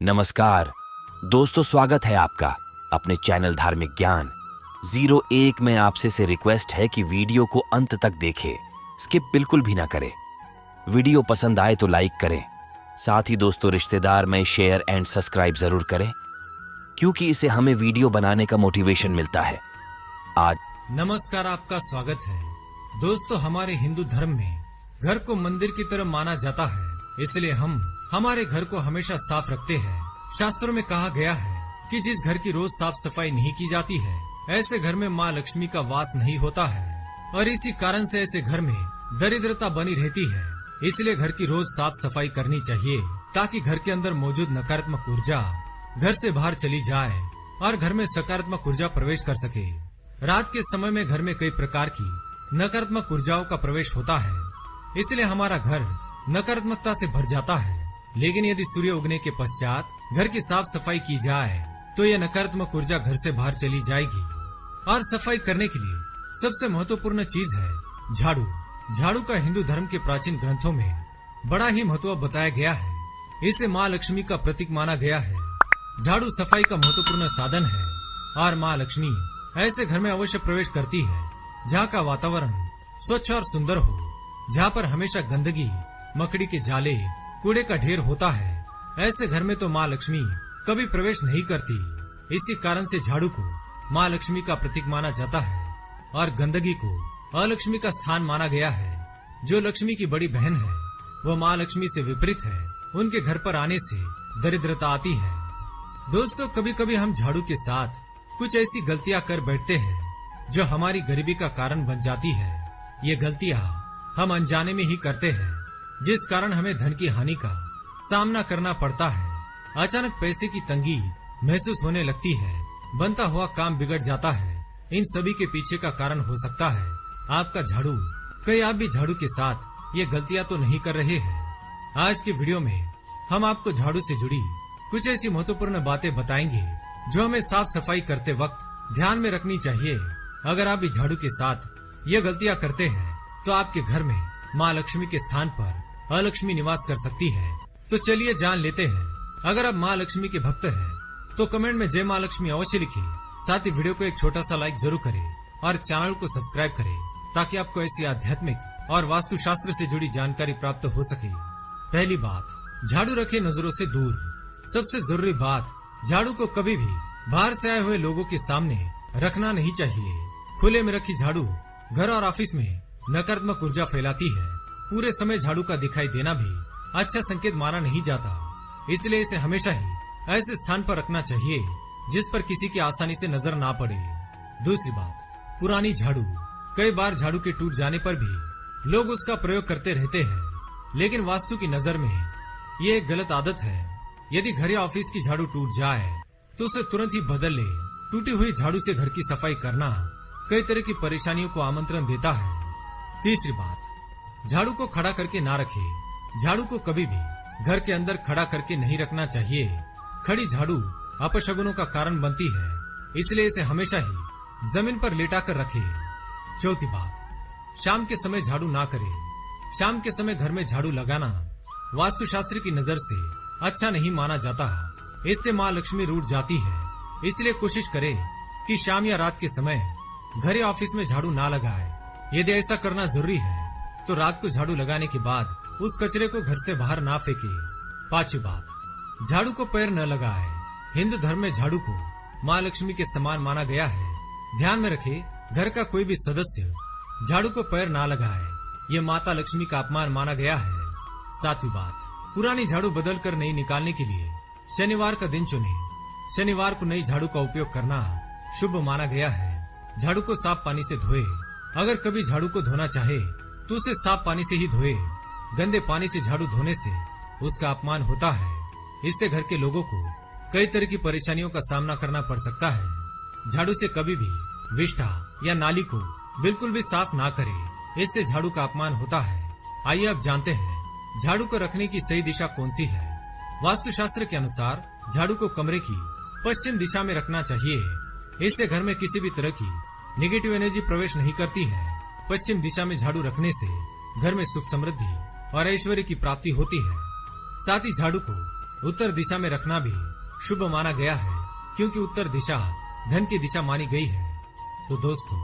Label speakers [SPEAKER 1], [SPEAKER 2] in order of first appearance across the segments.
[SPEAKER 1] नमस्कार दोस्तों, स्वागत है आपका अपने चैनल धार्मिक ज्ञान 01 में। आपसे से रिक्वेस्ट है कि वीडियो को अंत तक देखें, स्किप बिल्कुल भी ना करें। वीडियो पसंद आए तो लाइक करें, साथ ही दोस्तों रिश्तेदार में शेयर एंड सब्सक्राइब जरूर करें, क्योंकि इससे हमें वीडियो बनाने का मोटिवेशन मिलता है। आज
[SPEAKER 2] नमस्कार, आपका स्वागत है। दोस्तों, हमारे हिंदू धर्म में घर को मंदिर की तरह माना जाता है, इसलिए हम हमारे घर को हमेशा साफ रखते हैं। शास्त्रों में कहा गया है कि जिस घर की रोज साफ सफाई नहीं की जाती है, ऐसे घर में माँ लक्ष्मी का वास नहीं होता है और इसी कारण से ऐसे घर में दरिद्रता बनी रहती है। इसलिए घर की रोज साफ सफाई करनी चाहिए, ताकि घर के अंदर मौजूद नकारात्मक ऊर्जा घर से बाहर चली जाए और घर में सकारात्मक ऊर्जा प्रवेश कर सके। रात के समय में घर में कई प्रकार की नकारात्मक ऊर्जाओं का प्रवेश होता है, इसलिए हमारा घर नकारात्मकता से भर जाता है। लेकिन यदि सूर्य उगने के पश्चात घर की साफ सफाई की जाए तो यह नकारात्मक ऊर्जा घर से बाहर चली जाएगी। और सफाई करने के लिए सबसे महत्वपूर्ण चीज है झाड़ू। झाड़ू का हिंदू धर्म के प्राचीन ग्रंथों में बड़ा ही महत्व बताया गया है। इसे माँ लक्ष्मी का प्रतीक माना गया है। झाड़ू सफाई का महत्वपूर्ण साधन है और माँ लक्ष्मी ऐसे घर में अवश्य प्रवेश करती है जहाँ का वातावरण स्वच्छ और सुंदर हो, जहाँ पर हमेशा गंदगी, मकड़ी के जाले, कूड़े का ढेर होता है। ऐसे घर में तो माँ लक्ष्मी कभी प्रवेश नहीं करती। इसी कारण से झाड़ू को माँ लक्ष्मी का प्रतीक माना जाता है और गंदगी को अलक्ष्मी का स्थान माना गया है। जो लक्ष्मी की बड़ी बहन है वो माँ लक्ष्मी से विपरीत है। उनके घर पर आने से दरिद्रता आती है। दोस्तों, कभी कभी हम झाड़ू के साथ कुछ ऐसी गलतियां कर बैठते हैं जो हमारी गरीबी का कारण बन जाती है। ये गलतियां हम अनजाने में ही करते हैं, जिस कारण हमें धन की हानि का सामना करना पड़ता है। अचानक पैसे की तंगी महसूस होने लगती है, बनता हुआ काम बिगड़ जाता है। इन सभी के पीछे का कारण हो सकता है आपका झाड़ू। कहीं आप भी झाड़ू के साथ ये गलतियां तो नहीं कर रहे हैं। आज के वीडियो में हम आपको झाड़ू से जुड़ी कुछ ऐसी महत्वपूर्ण बातें बताएंगे जो हमें साफ सफाई करते वक्त ध्यान में रखनी चाहिए। अगर आप भी झाड़ू के साथ ये गलतियां करते हैं तो आपके घर में माँ लक्ष्मी के स्थान पर अलक्ष्मी निवास कर सकती है। तो चलिए जान लेते हैं। अगर आप माँ लक्ष्मी के भक्त हैं तो कमेंट में जय माँ लक्ष्मी अवश्य लिखें। साथ ही वीडियो को एक छोटा सा लाइक जरूर करें और चैनल को सब्सक्राइब करें, ताकि आपको ऐसी आध्यात्मिक और वास्तुशास्त्र से जुड़ी जानकारी प्राप्त हो सके। पहली बात, झाड़ू रखे नजरों से दूर। सबसे जरूरी बात, झाड़ू को कभी भी बाहर से आए हुए लोगों के सामने रखना नहीं चाहिए। खुले में रखी झाड़ू घर और ऑफिस में नकारात्मक ऊर्जा फैलाती है। पूरे समय झाड़ू का दिखाई देना भी अच्छा संकेत माना नहीं जाता, इसलिए इसे हमेशा ही ऐसे स्थान पर रखना चाहिए जिस पर किसी की आसानी से नजर ना पड़े। दूसरी बात, पुरानी झाड़ू। कई बार झाड़ू के टूट जाने पर भी लोग उसका प्रयोग करते रहते हैं, लेकिन वास्तु की नजर में ये एक गलत आदत है। यदि घर या ऑफिस की झाड़ू टूट जाए तो उसे तुरंत ही बदल ले। टूटी हुई झाड़ू से घर की सफाई करना कई तरह की परेशानियों को आमंत्रण देता है। तीसरी बात, झाड़ू को खड़ा करके ना रखें। झाड़ू को कभी भी घर के अंदर खड़ा करके नहीं रखना चाहिए। खड़ी झाड़ू अपशगुनों का कारण बनती है, इसलिए इसे हमेशा ही जमीन पर लेटा कर रखें। चौथी बात, शाम के समय झाड़ू ना करें। शाम के समय घर में झाड़ू लगाना वास्तुशास्त्र की नजर से अच्छा नहीं माना जाता। इससे माँ लक्ष्मी रूठ जाती है। इसलिए कोशिश करें कि शाम या रात के समय घर या ऑफिस में झाड़ू ना लगाए। यदि ऐसा करना जरूरी है तो रात को झाड़ू लगाने के बाद उस कचरे को घर से बाहर ना फेंके। पांचवी बात, झाड़ू को पैर न लगाए। हिंदू धर्म में झाड़ू को माँ लक्ष्मी के समान माना गया है। ध्यान में रखे, घर का कोई भी सदस्य झाड़ू को पैर ना लगाए। ये माता लक्ष्मी का अपमान माना गया है। सातवीं बात, पुरानी झाड़ू बदल कर नई निकालने के लिए शनिवार का दिन चुने। शनिवार को नई झाड़ू का उपयोग करना शुभ माना गया है। झाड़ू को साफ पानी से धोए। अगर कभी झाड़ू को धोना चाहे तो उसे साफ पानी से ही धोए। गंदे पानी से झाड़ू धोने से उसका अपमान होता है। इससे घर के लोगों को कई तरह की परेशानियों का सामना करना पड़ सकता है। झाड़ू से कभी भी विष्ठा या नाली को बिल्कुल भी साफ ना करें, इससे झाड़ू का अपमान होता है। आइए अब जानते हैं झाड़ू को रखने की सही दिशा कौन सी है। वास्तुशास्त्र के अनुसार झाड़ू को कमरे की पश्चिम दिशा में रखना चाहिए। इससे घर में किसी भी तरह की नेगेटिव एनर्जी प्रवेश नहीं करती है। पश्चिम दिशा में झाड़ू रखने से घर में सुख समृद्धि और ऐश्वर्य की प्राप्ति होती है। साथ ही झाड़ू को उत्तर दिशा में रखना भी शुभ माना गया है, क्योंकि उत्तर दिशा धन की दिशा मानी गई है। तो दोस्तों,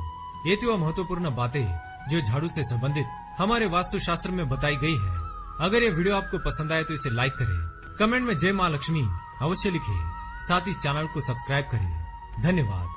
[SPEAKER 2] ये थी वो महत्वपूर्ण बातें जो झाड़ू से संबंधित हमारे वास्तु शास्त्र में बताई गई है। अगर ये वीडियो आपको पसंद आए तो इसे लाइक करें, कमेंट में जय मां लक्ष्मी अवश्य लिखें, साथ ही चैनल को सब्सक्राइब करें। धन्यवाद।